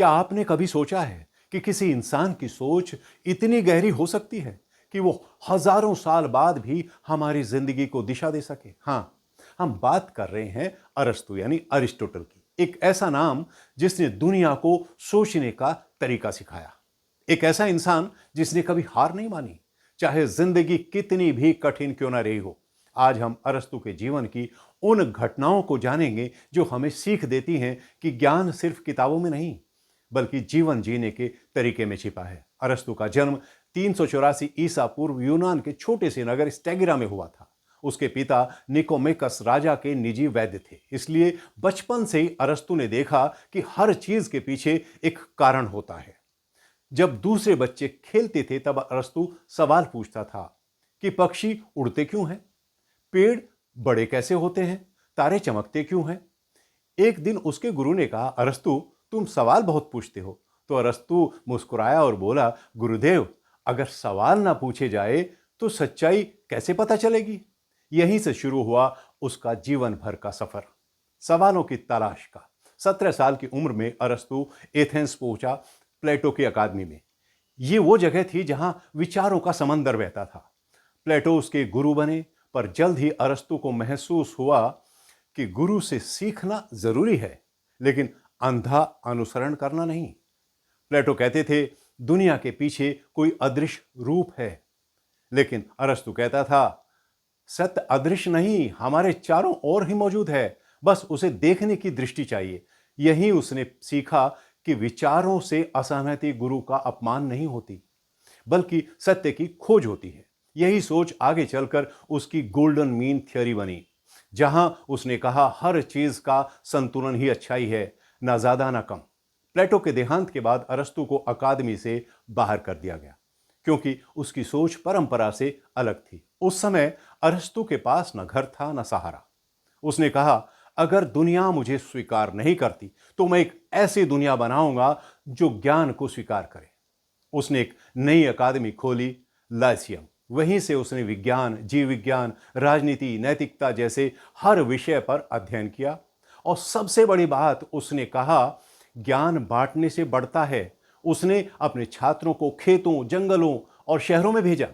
क्या आपने कभी सोचा है कि किसी इंसान की सोच इतनी गहरी हो सकती है कि वो हजारों साल बाद भी हमारी जिंदगी को दिशा दे सके? हाँ, हम बात कर रहे हैं अरस्तु यानी अरिस्टोटल की। एक ऐसा नाम जिसने दुनिया को सोचने का तरीका सिखाया। एक ऐसा इंसान जिसने कभी हार नहीं मानी, चाहे जिंदगी कितनी भी कठिन क्यों ना रही हो। आज हम अरस्तु के जीवन की उन घटनाओं को जानेंगे जो हमें सीख देती हैं कि ज्ञान सिर्फ किताबों में नहीं बल्कि जीवन जीने के तरीके में छिपा है। अरस्तु का जन्म 384 ईसा पूर्व यूनान के छोटे से नगर स्टेगिरा में हुआ था। उसके पिता निकोमेकस राजा के निजी वैद्य थे, इसलिए बचपन से ही अरस्तु ने देखा कि हर चीज के पीछे एक कारण होता है। जब दूसरे बच्चे खेलते थे तब अरस्तु सवाल पूछता था कि पक्षी उड़ते क्यों हैं, पेड़ बड़े कैसे होते हैं, तारे चमकते क्यों हैं। एक दिन उसके गुरु ने कहा, अरस्तु तुम सवाल बहुत पूछते हो। तो अरस्तु मुस्कुराया और बोला, गुरुदेव अगर सवाल ना पूछे जाए तो सच्चाई कैसे पता चलेगी। यहीं से शुरू हुआ उसका जीवन भर का सफर, सवालों की तलाश का। 17 साल की उम्र में अरस्तु एथेंस पहुंचा, प्लेटो की अकादमी में। ये वो जगह थी जहां विचारों का समंदर बहता था। प्लेटो उसके गुरु बने, पर जल्द ही अरस्तु को महसूस हुआ कि गुरु से सीखना जरूरी है, लेकिन अंधा अनुसरण करना नहीं। प्लेटो कहते थे दुनिया के पीछे कोई अदृश्य रूप है, लेकिन अरस्तु कहता था सत्य अदृश्य नहीं, हमारे चारों ओर ही मौजूद है, बस उसे देखने की दृष्टि चाहिए। यही उसने सीखा कि विचारों से असहमति गुरु का अपमान नहीं होती, बल्कि सत्य की खोज होती है। यही सोच आगे चलकर उसकी गोल्डन मीन थ्योरी बनी, जहां उसने कहा हर चीज का संतुलन ही अच्छाई है, ना ज्यादा ना कम। प्लेटो के देहांत के बाद अरस्तु को अकादमी से बाहर कर दिया गया, क्योंकि उसकी सोच परंपरा से अलग थी। उस समय अरस्तु के पास न घर था न सहारा। उसने कहा, अगर दुनिया मुझे स्वीकार नहीं करती तो मैं एक ऐसी दुनिया बनाऊंगा जो ज्ञान को स्वीकार करे। उसने एक नई अकादमी खोली, लाइसियम। वहीं से उसने विज्ञान, जीव विज्ञान, राजनीति, नैतिकता जैसे हर विषय पर अध्ययन किया। और सबसे बड़ी बात, उसने कहा ज्ञान बांटने से बढ़ता है। उसने अपने छात्रों को खेतों, जंगलों और शहरों में भेजा,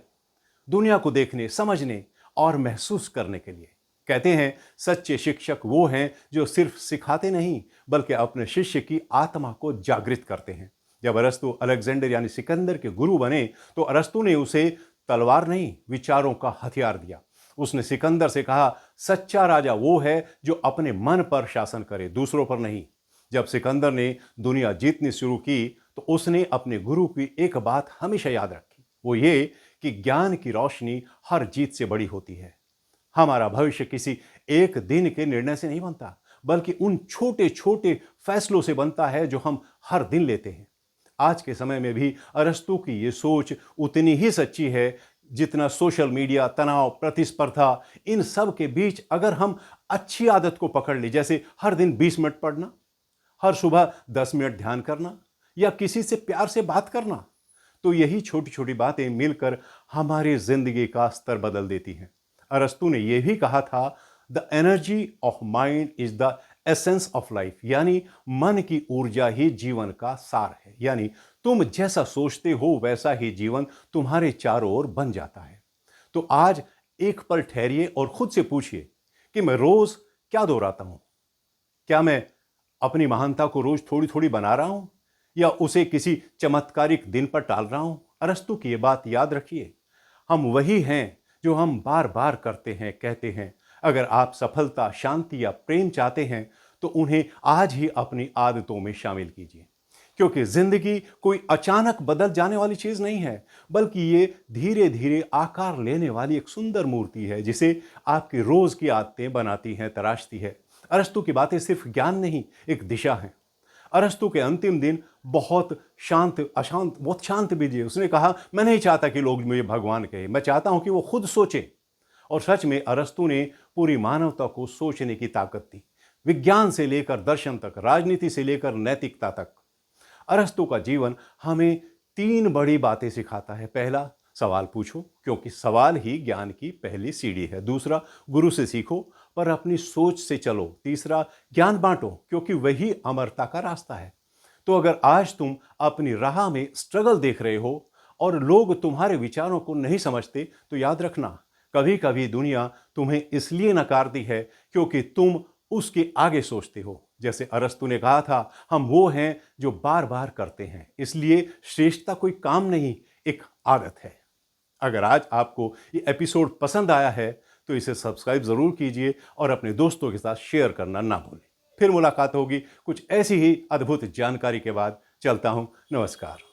दुनिया को देखने, समझने और महसूस करने के लिए। कहते हैं सच्चे शिक्षक वो हैं जो सिर्फ सिखाते नहीं बल्कि अपने शिष्य की आत्मा को जागृत करते हैं। जब अरस्तु अलेक्जेंडर यानी सिकंदर के गुरु बने तो अरस्तु ने उसे तलवार नहीं, विचारों का हथियार दिया। उसने सिकंदर से कहा, सच्चा राजा वो है जो अपने मन पर शासन करे, दूसरों पर नहीं। जब सिकंदर ने दुनिया जीतनी शुरू की तो उसने अपने गुरु की एक बात हमेशा याद रखी, वो ये कि ज्ञान की रोशनी हर जीत से बड़ी होती है। हमारा भविष्य किसी एक दिन के निर्णय से नहीं बनता, बल्कि उन छोटे छोटे फैसलों से बनता है जो हम हर दिन लेते हैं। आज के समय में भी अरस्तु की ये सोच उतनी ही सच्ची है जितना सोशल मीडिया, तनाव, प्रतिस्पर्धा, इन सब के बीच अगर हम अच्छी आदत को पकड़ ली, जैसे हर दिन 20 मिनट पढ़ना, हर सुबह 10 मिनट ध्यान करना या किसी से प्यार से बात करना, तो यही छोटी छोटी बातें मिलकर हमारी जिंदगी का स्तर बदल देती हैं। अरस्तु ने यह भी कहा था, the energy of mind is the essence of life, यानी मन की ऊर्जा ही जीवन का सार है। यानी तुम जैसा सोचते हो वैसा ही जीवन तुम्हारे चारों ओर बन जाता है। तो आज एक पल ठहरिए और खुद से पूछिए कि मैं रोज क्या दोहराता हूं। क्या मैं अपनी महानता को रोज थोड़ी थोड़ी बना रहा हूं या उसे किसी चमत्कारिक दिन पर टाल रहा हूं। अरस्तु की यह बात याद रखिए, हम वही हैं जो हम बार बार करते हैं, कहते हैं। अगर आप सफलता, शांति या प्रेम चाहते हैं तो उन्हें आज ही अपनी आदतों में शामिल कीजिए, क्योंकि जिंदगी कोई अचानक बदल जाने वाली चीज नहीं है, बल्कि ये धीरे धीरे आकार लेने वाली एक सुंदर मूर्ति है जिसे आपकी रोज की आदतें बनाती हैं, तराशती है। अरस्तु की बातें सिर्फ ज्ञान नहीं, एक दिशा है। अरस्तु के अंतिम दिन बहुत शांत बीते। उसने कहा, मैं नहीं चाहता कि लोग मुझे भगवान कहे, मैं चाहता हूं कि वो खुद सोचे। और सच में अरस्तु ने पूरी मानवता को सोचने की ताकत दी, विज्ञान से लेकर दर्शन तक, राजनीति से लेकर नैतिकता तक। अरस्तु का जीवन हमें 3 बड़ी बातें सिखाता है। पहला, सवाल पूछो, क्योंकि सवाल ही ज्ञान की पहली सीढ़ी है। दूसरा, गुरु से सीखो पर अपनी सोच से चलो। तीसरा, ज्ञान बांटो, क्योंकि वही अमरता का रास्ता है। तो अगर आज तुम अपनी राह में स्ट्रगल देख रहे हो और लोग तुम्हारे विचारों को नहीं समझते, तो याद रखना, कभी कभी दुनिया तुम्हें इसलिए नकारती है क्योंकि तुम उसके आगे सोचते हो। जैसे अरस्तु ने कहा था, हम वो हैं जो बार बार करते हैं। इसलिए श्रेष्ठता कोई काम नहीं, एक आदत है। अगर आज आपको ये एपिसोड पसंद आया है तो इसे सब्सक्राइब जरूर कीजिए और अपने दोस्तों के साथ शेयर करना ना भूलें। फिर मुलाकात होगी कुछ ऐसी ही अद्भुत जानकारी के बाद। चलता हूं, नमस्कार।